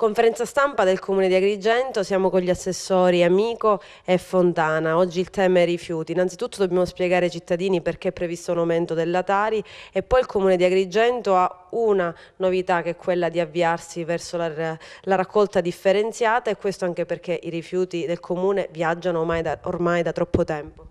Conferenza stampa del Comune di Agrigento, siamo con gli assessori Amico e Fontana. Oggi il tema è rifiuti. Innanzitutto dobbiamo spiegare ai cittadini perché è previsto un aumento della Tari e poi il Comune di Agrigento ha una novità che è quella di avviarsi verso la raccolta differenziata, e questo anche perché i rifiuti del Comune viaggiano ormai da troppo tempo.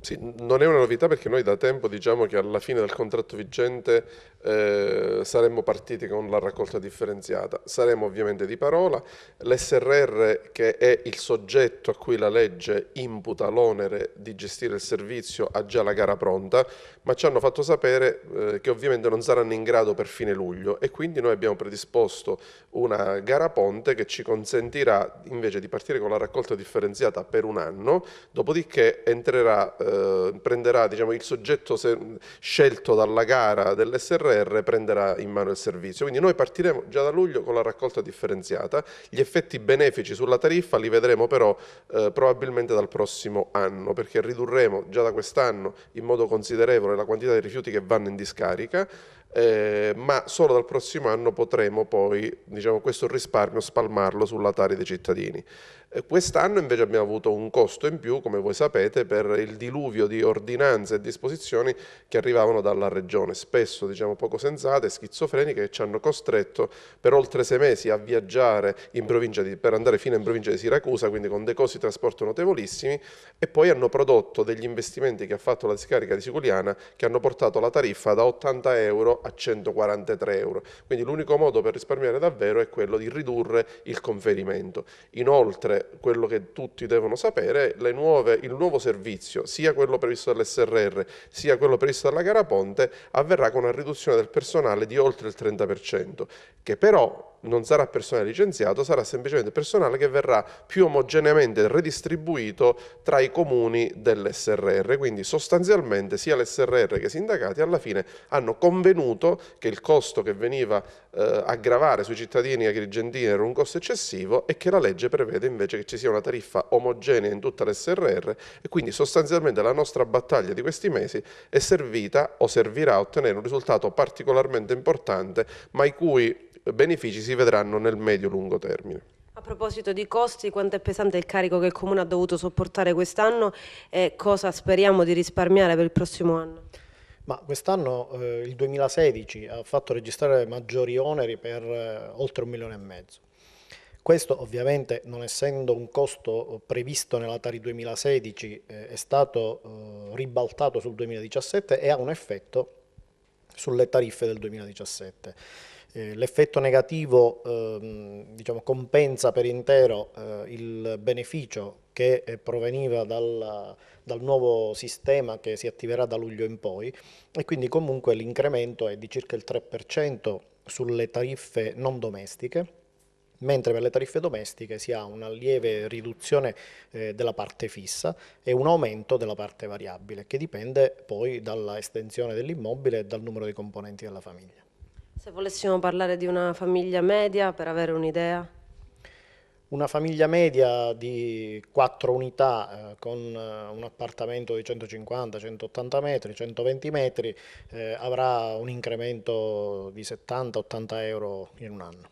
Sì, non è una novità perché noi da tempo diciamo che alla fine del contratto vigente saremmo partiti con la raccolta differenziata. Saremo ovviamente di parola, l'SRR, che è il soggetto a cui la legge imputa l'onere di gestire il servizio, ha già la gara pronta, ma ci hanno fatto sapere che ovviamente non saranno in grado per fine luglio, e quindi noi abbiamo predisposto una gara ponte che ci consentirà invece di partire con la raccolta differenziata per un anno, dopodiché prenderà, diciamo, il soggetto scelto dalla gara dell'SRR, prenderà in mano il servizio. Quindi noi partiremo già da luglio con la raccolta differenziata. Gli effetti benefici sulla tariffa li vedremo però probabilmente dal prossimo anno, perché ridurremo già da quest'anno in modo considerevole la quantità di rifiuti che vanno in discarica, ma solo dal prossimo anno potremo poi, diciamo, questo risparmio spalmarlo sulla Tari dei cittadini. Quest'anno invece abbiamo avuto un costo in più, come voi sapete, per il diluvio di ordinanze e disposizioni che arrivavano dalla Regione, spesso, diciamo, poco sensate, schizofreniche, che ci hanno costretto per oltre 6 mesi a viaggiare per andare fino in provincia di Siracusa, quindi con dei costi di trasporto notevolissimi, e poi hanno prodotto degli investimenti che ha fatto la discarica di Siculiana, che hanno portato la tariffa da 80 euro a 143 euro. Quindi l'unico modo per risparmiare davvero è quello di ridurre il conferimento. Inoltre, quello che tutti devono sapere, il nuovo servizio, sia quello previsto dall'SRR sia quello previsto dalla gara ponte, avverrà con una riduzione del personale di oltre il 30%, che però non sarà personale licenziato, sarà semplicemente personale che verrà più omogeneamente redistribuito tra i comuni dell'SRR. Quindi sostanzialmente sia l'SRR che i sindacati alla fine hanno convenuto che il costo che veniva a gravare sui cittadini agrigentini era un costo eccessivo, e che la legge prevede invece che ci sia una tariffa omogenea in tutta l'SRR, e quindi sostanzialmente la nostra battaglia di questi mesi è servita o servirà a ottenere un risultato particolarmente importante, ma i cui benefici si vedranno nel medio-lungo termine. A proposito di costi, quanto è pesante il carico che il Comune ha dovuto sopportare quest'anno e cosa speriamo di risparmiare per il prossimo anno? Ma quest'anno il 2016 ha fatto registrare maggiori oneri per oltre 1,5 milioni. Questo ovviamente, non essendo un costo previsto nella Tari 2016, è stato ribaltato sul 2017 e ha un effetto sulle tariffe del 2017. L'effetto negativo diciamo, compensa per intero il beneficio che proveniva dal nuovo sistema che si attiverà da luglio in poi, e quindi comunque l'incremento è di circa il 3% sulle tariffe non domestiche, mentre per le tariffe domestiche si ha una lieve riduzione della parte fissa e un aumento della parte variabile, che dipende poi dalla estensione dell'immobile e dal numero di componenti della famiglia. Se volessimo parlare di una famiglia media, per avere un'idea. Una famiglia media di 4 unità con un appartamento di 150, 180 metri, 120 metri avrà un incremento di 70-80 euro in un anno.